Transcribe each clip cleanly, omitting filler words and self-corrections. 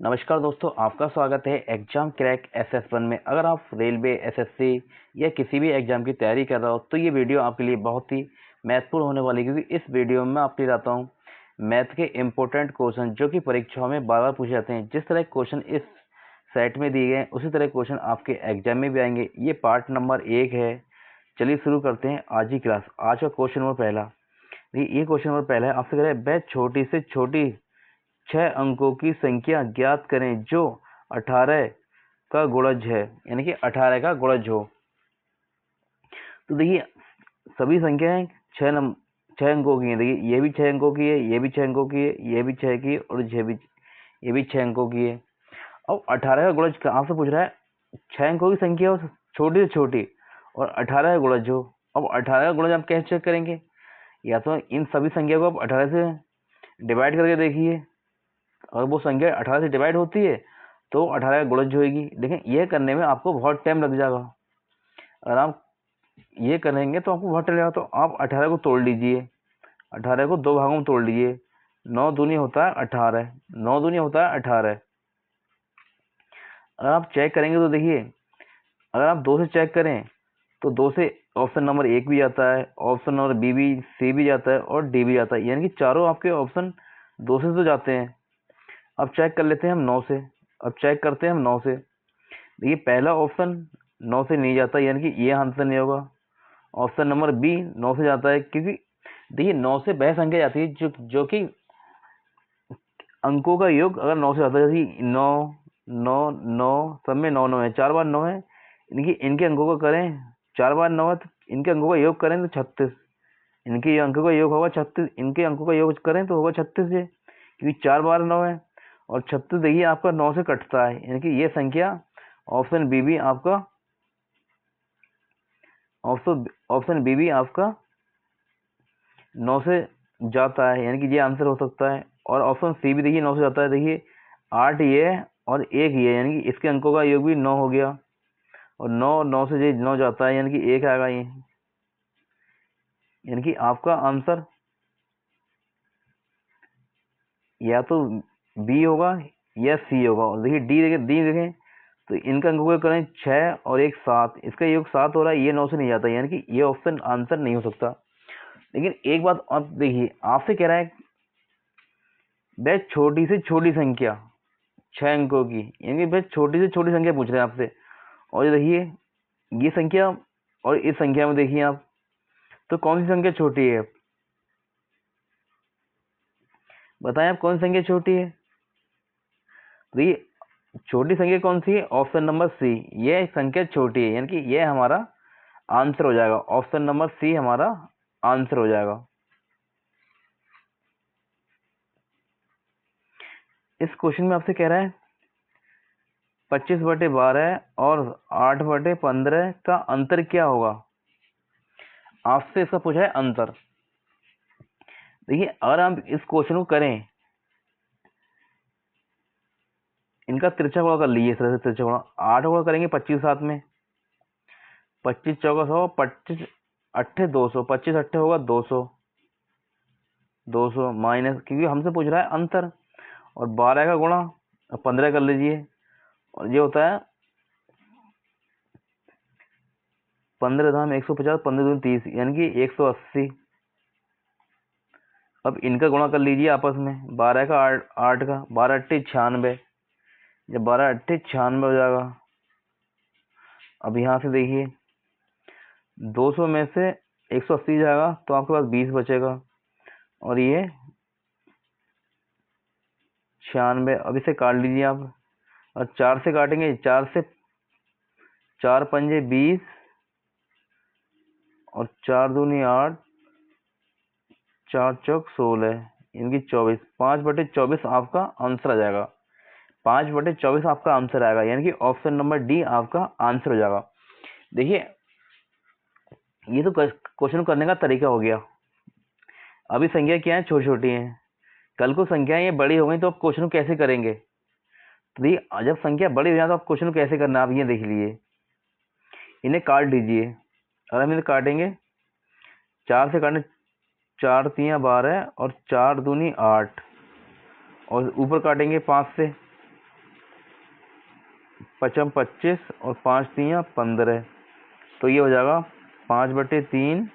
नमस्कार दोस्तों, आपका स्वागत है एग्जाम क्रैक SS1 में। अगर आप रेलवे, SSC या किसी भी एग्जाम की तैयारी कर रहे हो तो ये वीडियो आपके लिए बहुत ही महत्वपूर्ण होने वाली है, क्योंकि इस वीडियो में मैं आपके लिए लाता हूँ मैथ के इम्पोर्टेंट क्वेश्चन जो कि परीक्षाओं में बार बार पूछे जाते हैं। जिस तरह क्वेश्चन इस सेट में दिए गए उसी तरह क्वेश्चन आपके एग्जाम में भी आएंगे। ये पार्ट नंबर 1 है। चलिए शुरू करते हैं आज की क्लास। आज का क्वेश्चन नंबर पहला, ये क्वेश्चन नंबर पहला है। आपसे कह रहे हैं वह छोटी से छोटी 6 अंकों की संख्या ज्ञात करें जो 18 का गुणज है, यानी कि 18 का गुणज हो। तो देखिए सभी संख्याएं 6 अंकों की हैं। देखिए ये भी 6 अंकों की है, ये भी 6 अंकों की है, ये भी 6 की है और ये भी 6 अंकों की है। अब 18 का गुणज कहाँ से पूछ रहा है? 6 अंकों की संख्या हो छोटी से छोटी और 18 का गुणज हो। अब 18 का गुणज आप कैसे चेक करेंगे? या तो इन सभी संख्या को आप 18 से डिवाइड करके देखिए, और वो संख्या 18 से डिवाइड होती है तो 18 का गुणज होगी। लेकिन यह करने में आपको बहुत टाइम लग जाएगा। अगर आप ये करेंगे तो आपको बहुत टाइम लगेगा। तो आप 18 को तोड़ लीजिए, 18 को 2 भागों में तोड़ लीजिए। 9 दूनी होता है 18, 9 दूनी होता है 18। अगर आप चेक करेंगे तो देखिए, अगर आप 2 से चेक करें तो 2 से ऑप्शन नंबर 1 भी जाता है, ऑप्शन नंबर बी भी, सी भी जाता है और डी भी जाता है, यानी कि चारों आपके ऑप्शन 2 से तो जाते हैं। अब चेक कर लेते हैं हम 9 से। अब चेक करते हैं हम 9 से। देखिए पहला ऑप्शन 9 से नहीं जाता, यानी कि ये आंसर नहीं होगा। ऑप्शन नंबर बी 9 से जाता है, क्योंकि देखिए 9 से वह संख्या जाती है जो कि अंकों का योग अगर 9 से जाता है। जैसे 9 9 9 सब में 9 9 है, 4 बार 9 है। इनके अंकों का करें, 4 बार 9 है तो इनके अंकों का योग करें तो 36। इनके अंकों का योग होगा 36, इनके अंकों का योग करें तो होगा 36 से, क्योंकि 4 बार 9 है और 36 देखिए आपका 9 से कटता है, यानी कि ये संख्या ऑप्शन बी भी आपका ऑप्शन बी भी आपका 9 से जाता है, यानी कि ये आंसर हो सकता है। और ऑप्शन सी भी देखिए 9 से जाता है। देखिए 8 ये और 1 ये, यानी कि इसके अंकों का योग भी 9 हो गया और 9 से ये 9 जाता है, यानी कि 1 आएगा ये, यानी कि आपका आंसर या तो बी होगा या सी होगा। और देखिए डी देखें तो इनका अंकों का करें 6 और 1 7, इसका योग 7 हो रहा है, ये 9 से नहीं जाता, यानी कि ये ऑप्शन आंसर नहीं हो सकता। लेकिन एक बात आप देखिए, आपसे कह रहा है वह छोटी से छोटी संख्या 6 अंकों की, यानी कि वह छोटी से छोटी संख्या पूछ रहे हैं आपसे। और ये देखिए ये संख्या और इस संख्या में देखिए आप, तो कौन सी संख्या छोटी है? बताएं आप कौन सी संख्या छोटी है? तो ये छोटी संख्या कौन सी है? ऑप्शन नंबर सी, ये संख्या छोटी है, यानी कि ये हमारा आंसर हो जाएगा। ऑप्शन नंबर सी हमारा आंसर हो जाएगा। इस क्वेश्चन में आपसे कह रहा है 25/12 और 8/15 का अंतर क्या होगा? आपसे इसका पूछा है अंतर। देखिए अगर हम इस क्वेश्चन को करें, इनका तिरछा गुणा कर लीजिए। इस तरह से तिरछा गुणा 8 गुणा करेंगे 25 साथ में, 25 चौका 100, 25 अट्ठे 200, 25 अट्ठे होगा 200, 200 माइनस, क्योंकि हमसे पूछ रहा है अंतर। और 12 का गुणा 15 कर लीजिए, और ये होता है 15 धाम 150, 15 दूनी 30, यानी कि 180। अब इनका गुणा कर लीजिए आपस में, 12 का 8 का, 12 अट्ठे 96, जब 12 अट्ठे 96 हो जाएगा। अब यहाँ से देखिए 200 में से 180 जाएगा तो आपके पास 20 बचेगा, और ये 96। अब इसे काट लीजिए आप, और 4 से काटेंगे, 4 पंजे 20 और 4 दूनी 8, 4 चौक 16, इनकी 24, 5/24 आपका आंसर आ जाएगा। 5/24 आपका आंसर आएगा, यानी कि ऑप्शन नंबर डी आपका आंसर हो जाएगा। देखिए ये तो क्वेश्चन करने का तरीका हो गया। अभी संख्या क्या है? छोटी छोटी है। कल को संख्याएं ये बड़ी हो गई तो आप क्वेश्चन कैसे करेंगे? तो देखिए जब संख्या बड़ी हो जाए तो आप क्वेश्चन कैसे करना, आप ये देख लीजिए। इन्हें काट दीजिए। अगर हम इन्हें काटेंगे, 4 से काटें, 4 3 12 और 4 दूनी 8, और ऊपर काटेंगे 5 से, पचम 25 और 5 3 15। तो ये हो जाएगा 5/3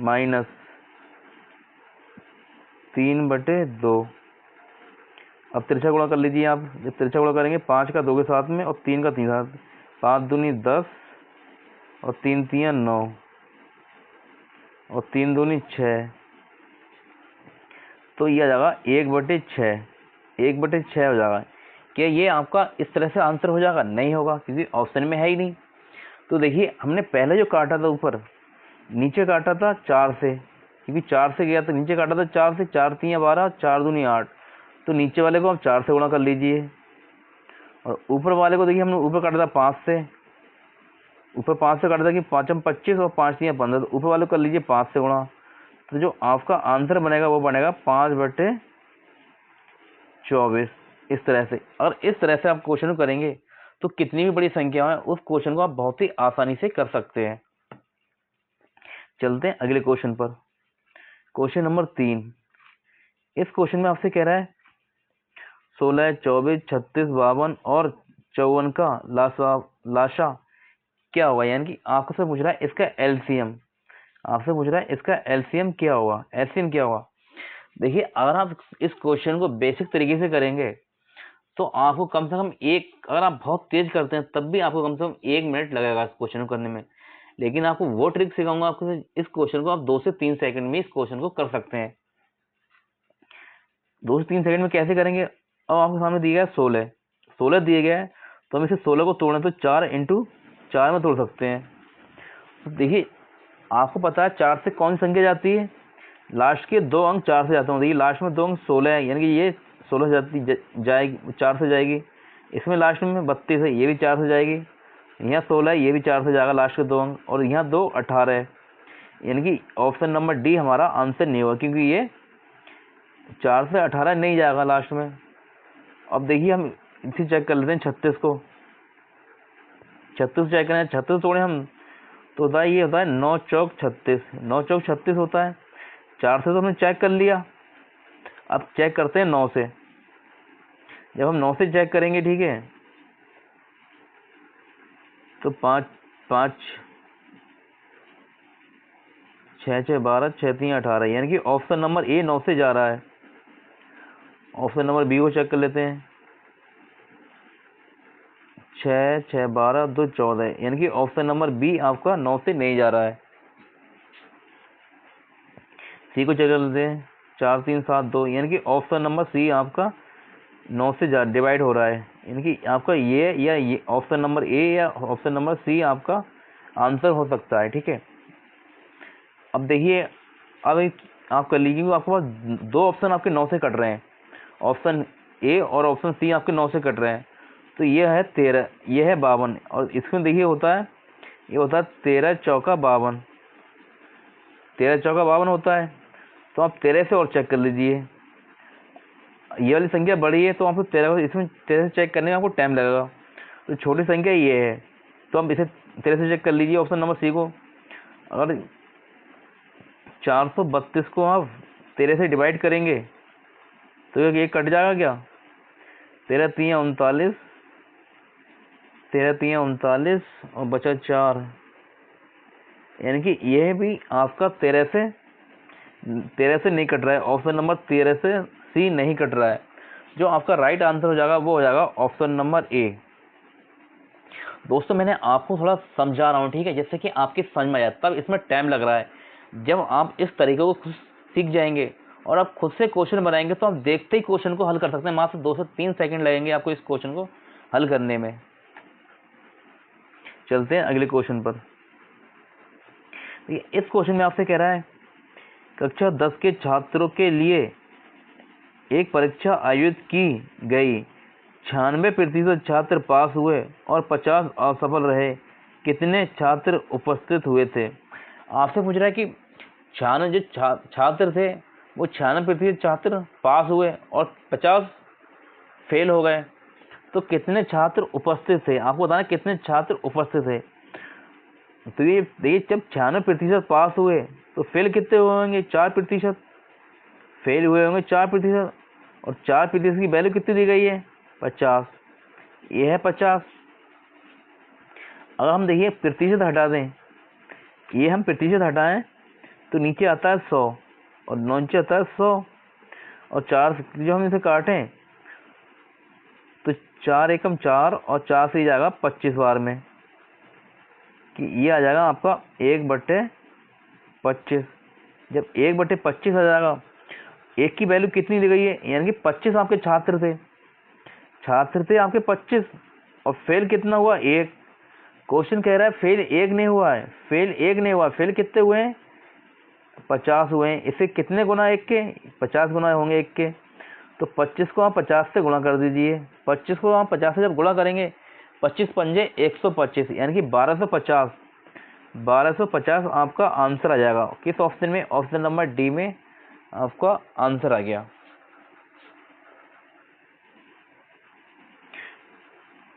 माइनस 3/2। अब तिरछा गुणा कर लीजिए आप। जब तिरछा गुणा करेंगे 5 का 2 के साथ में और 3 का 3 साथ, 5 दूनी 10 और 3 3 9 और 3 दूनी 6। तो ये आ जाएगा 1/6, 1/6 हो जाएगा। क्या ये आपका इस तरह से आंसर हो जाएगा? नहीं होगा, क्योंकि ऑप्शन में है ही नहीं। तो देखिए हमने पहले जो काटा था ऊपर, नीचे काटा था 4 से, क्योंकि 4 से गया तो नीचे काटा था 4 से। 4 3 12, 4 दूनी 8। तो नीचे वाले को आप 4 से गुणा कर लीजिए, और ऊपर वाले को देखिए हमने ऊपर काटा था 5 से। ऊपर 5 से काटा था कि 5 25 और 5 3 15। तो ऊपर वाले को कर लीजिए 5 से गुणा। तो जो आपका आंसर बनेगा वो बनेगा 5/24। इस तरह से, अगर इस तरह से आप क्वेश्चन करेंगे तो कितनी भी बड़ी संख्या है उस क्वेश्चन को आप बहुत ही आसानी से कर सकते हैं। चलते हैं अगले क्वेश्चन पर। Question number 3। इस क्वेश्चन में आपसे कह रहा है 16, 24, 36, 52 और 54 का लाशा क्या होगा, यानी कि आपको से पूछ रहा है इसका एलसीएम। आपसे पूछ रहा है इसका एलसीएम क्या होगा, एलसीएम क्या होगा। देखिए अगर आप इस क्वेश्चन को बेसिक तरीके से करेंगे तो आपको कम से कम अगर आप बहुत तेज करते हैं तब भी आपको कम से कम 1 मिनट लगेगा इस क्वेश्चन को करने में। लेकिन आपको वो ट्रिक सिखाऊंगा, आपको इस क्वेश्चन को आप 2 से 3 सेकंड में इस क्वेश्चन को कर सकते हैं। 2 से 3 सेकंड में कैसे करेंगे? अब आपके सामने दिया गया 16 दिए गया है, तो हम इसे 16 को तोड़ें तो 4 × 4 में तोड़ सकते हैं। तो देखिए आपको पता है 4 से कौन सी संख्या जाती है, लास्ट के 2 अंक 4 से जाते हैं। देखिए लास्ट में 2 अंक 16 है, यानी कि ये 16 जाएगी, 4 से जाएगी। इसमें लास्ट में 32 है, ये भी 4 से जाएगी। यहाँ 16 है, ये भी 4 से जाएगा लास्ट के 2 अंक। और यहाँ 2 18 है, यानी कि ऑप्शन नंबर डी हमारा आंसर नहीं होगा, क्योंकि ये 4 से 18 नहीं जाएगा लास्ट में। अब देखिए हम इसे चेक कर लेते हैं 36 को। 36 चेक करें, 36 तोड़े हम तो होता है, ये होता है 9 चौक 36, 9 चौक 36 होता है। 4 से तो हमने चेक कर लिया, अब चेक करते हैं 9 से। जब हम 9 से चेक करेंगे, ठीक है, तो 5 5 6 6 12, 6 3 18, यानी कि ऑप्शन नंबर ए 9 से जा रहा है। ऑप्शन नंबर बी को चेक कर लेते हैं। 6 6 12 2 14, यानी कि ऑप्शन नंबर बी आपका 9 से नहीं जा रहा है। सी को चेक कर लेते हैं। 4 3 7 2, यानी कि ऑप्शन नंबर सी आपका 9 से डिवाइड हो रहा है, यानी कि आपका ये ऑप्शन नंबर ए या ऑप्शन नंबर सी आपका आंसर हो सकता है। ठीक है, अब देखिए अब आप कर लीजिए, आपके पास 2 ऑप्शन आपके 9 से कट रहे हैं, ऑप्शन ए और ऑप्शन सी आपके 9 से कट रहे हैं। तो ये है 13, ये है 52, और इसमें देखिए होता है, ये होता है 13 चौका 52, 13 चौका 52 होता है। तो आप 13 से और चेक कर लीजिए, ये वाली संख्या बड़ी है तो आपको 13 इसमें 13 से चेक करने में आपको टाइम लगेगा। तो छोटी संख्या ये है, तो आप इसे 13 से चेक कर लीजिए ऑप्शन नंबर सी को। अगर 432 को आप 13 से डिवाइड करेंगे तो ये कट जाएगा क्या, 13 3 39, 13 3 39 और बचा 4, यानी कि यह भी आपका 13 से नहीं कट रहा है। ऑप्शन नंबर 13 से सी नहीं कट रहा है। जो आपका राइट आंसर हो जाएगा वो हो जाएगा ऑप्शन नंबर ए। दोस्तों मैंने आपको थोड़ा समझा रहा हूँ, ठीक है, जैसे कि आपकी समझ में आया, तब इसमें टाइम लग रहा है। जब आप इस तरीके को खुद सीख जाएंगे और आप खुद से क्वेश्चन बनाएंगे तो आप देखते ही क्वेश्चन को हल कर सकते हैं। मात्र 2 से 3 सेकंड लगेंगे आपको इस क्वेश्चन को हल करने में। चलते हैं अगले क्वेश्चन पर। इस क्वेश्चन में आपसे कह रहा है कक्षा 10 के छात्रों के लिए एक परीक्षा आयोजित की गई, 96% छात्र पास हुए और 50 असफल रहे, कितने छात्र उपस्थित हुए थे। आपसे पूछ रहा है कि 96 जो छात्र थे वो 96% छात्र पास हुए और 50 फेल हो गए, तो कितने छात्र उपस्थित थे, आपको बताना कितने छात्र उपस्थित थे। तो ये देखिए, जब 96% पास हुए तो फेल कितने हुए होंगे, 4% फेल हुए होंगे, 4%, और 4% की वैल्यू कितनी दी गई है, 50। ये है 50। अगर हम देखिए प्रतिशत हटा दें, ये हम प्रतिशत हटाएं तो नीचे आता है 100 और नीचे आता है 100 और 4 जो हम इसे काटें तो 4 एकम 4 और 4 से ही जाएगा 25 बार में, कि ये आ जाएगा आपका 1/25। जब 1/25 आ जाएगा, एक की वैल्यू कितनी दी गई है, यानी कि 25 आपके छात्र थे आपके 25 और फेल कितना हुआ 1। क्वेश्चन कह रहा है फेल 1 नहीं हुआ है, फेल कितने हुए हैं 50 हुए हैं। इसे कितने गुना 1 के, 50 गुना होंगे 1 के, तो 25 को आप 50 से गुणा कर दीजिए। 25 को आप 50 से जब गुणा करेंगे 25 पंजे 125 यानी कि 1250 आपका आंसर आ जाएगा। किस ऑप्शन में, ऑप्शन नंबर डी में आपका आंसर आ गया।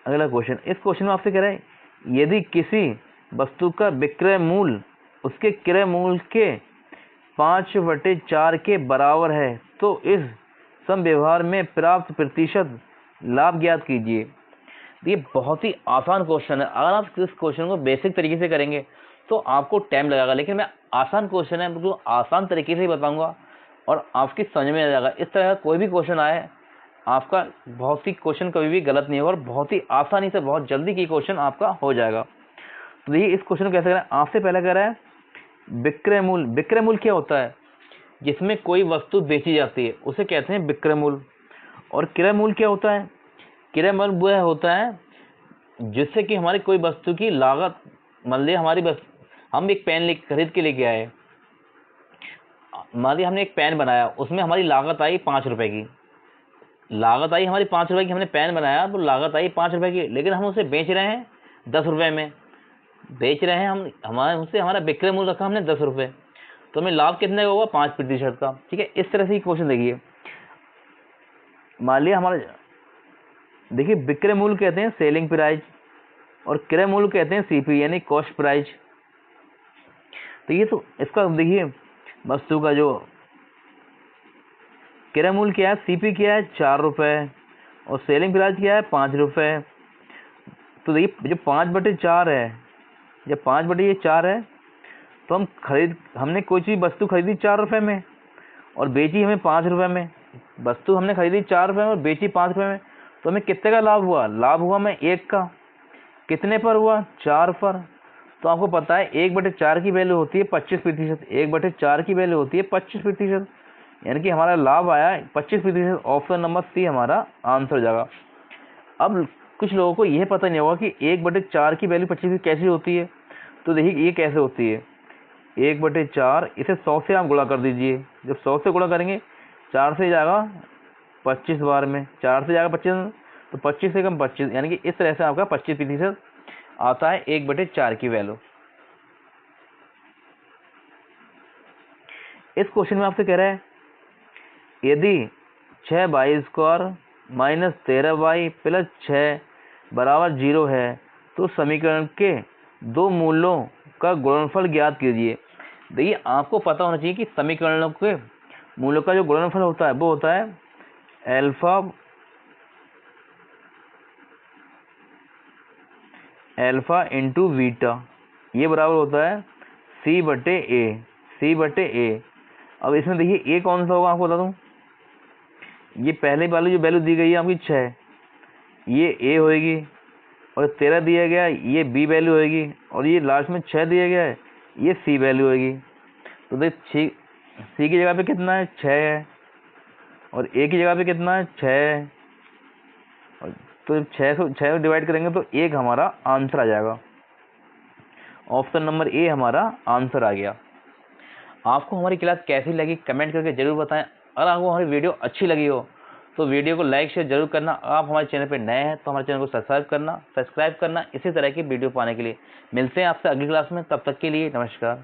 अगला क्वेश्चन, इस क्वेश्चन में आपसे कह रहे हैं यदि किसी वस्तु का विक्रय मूल्य उसके क्रय मूल्य के 5/4 के बराबर है तो इस सम व्यवहार में प्राप्त प्रतिशत लाभ ज्ञात कीजिए। ये बहुत ही आसान क्वेश्चन है। अगर आप इस क्वेश्चन को बेसिक तरीके से करेंगे तो आपको टाइम लगेगा, लेकिन मैं आसान क्वेश्चन है तो आसान तरीके से ही बताऊंगा और आपकी समझ में आ जाएगा। इस तरह का कोई भी क्वेश्चन आए, आपका बहुत ही क्वेश्चन कभी भी गलत नहीं होगा और बहुत ही आसानी से बहुत जल्दी की क्वेश्चन आपका हो जाएगा। तो देखिए इस क्वेश्चन को कैसे करें। आपसे पहले कह रहा है विक्रय मूल्य। विक्रय मूल्य क्या होता है, जिसमें कोई वस्तु बेची जाती है उसे कहते हैं विक्रय मूल्य। और क्रय मूल्य क्या होता है, क्रय मूल्य वह होता है जिससे कि हमारी कोई वस्तु की लागत, मान लीजिए हम एक पेन खरीद के लेके आए, मान लीजिए हमने एक पेन बनाया, उसमें हमारी लागत आई 5 रुपए की, लागत आई हमारी 5 रुपए की। हमने पेन बनाया तो लागत आई 5 रुपए की, लेकिन हम उसे बेच रहे हैं 10 रुपए में बेच रहे हैं हम, हमारा विक्रय मूल्य रखा हमने 10 रुपए, तो हमें लाभ कितने का होगा 5% का। ठीक है, इस तरह से क्वेश्चन देखिए। मान लिया हमारा, देखिए विक्रय मूल्य कहते हैं सेलिंग प्राइस और क्रय मूल्य कहते हैं सीपी यानी कॉस्ट प्राइस। तो ये तो इसका देखिए वस्तु का जो क्रय मूल्य क्या है, सीपी क्या है 4 रुपए और सेलिंग प्राइस क्या है 5 रुपए। तो देखिए जो 5/4 है, जब 5/4 है तो हमने कोई चीज़ वस्तु खरीदी 4 रुपए में और बेची हमें 5 रुपए में। वस्तु हमने खरीदी 4 रुपए में और बेची 5 रुपए में, तो हमें कितने का लाभ हुआ, लाभ हुआ हमें 1 का। कितने पर हुआ, 4 पर। तो आपको पता है 1/4 की वैल्यू होती है 25%। 1/4 की वैल्यू होती है 25%, यानी कि हमारा लाभ आया 25%। ऑप्शन नंबर सी हमारा आंसर हो जाएगा। अब कुछ लोगों को यह पता नहीं होगा कि 1/4 की वैल्यू 25 कैसे होती है। तो देखिए ये कैसे होती है, 1/4 इसे 100 से आप गुणा कर दीजिए। जब 100 से गुणा करेंगे 4 से जाएगा 25 बार में, 4 से जाएगा 25, तो 25 से कम 25, यानी कि इस तरह से आपका 25% आता है 1/4 की वैल्यू। इस क्वेश्चन में आपसे कह रहा है यदि 6y² माइनस 13y प्लस 6 बराबर 0 है तो समीकरण के दो मूल्यों का गुणनफल ज्ञात कीजिए। देखिए आपको पता होना चाहिए कि समीकरणों के मूल्यों का जो गुणनफल होता है वो होता है अल्फा इंटू बीटा, ये बराबर होता है C/A। अब इसमें देखिए a कौन सा होगा, आपको बता दूं, ये पहले वाली जो वैल्यू दी गई है आपकी 6, ये a होएगी और 13 दिया गया ये b वैल्यू होएगी और ये लास्ट में 6 दिया गया है ये c वैल्यू होएगी। तो देख c की जगह पे कितना है 6 है और a की जगह पे कितना है 6 है, तो 6 को डिवाइड करेंगे तो 1 हमारा आंसर आ जाएगा। ऑप्शन नंबर ए हमारा आंसर आ गया। आपको हमारी क्लास कैसी लगी कमेंट करके जरूर बताएं। अगर आपको हमारी वीडियो अच्छी लगी हो तो वीडियो को लाइक शेयर जरूर करना। आप हमारे चैनल पर नए हैं तो हमारे चैनल को सब्सक्राइब करना इसी तरह की वीडियो पाने के लिए। मिलते हैं आपसे अगली क्लास में, तब तक के लिए नमस्कार।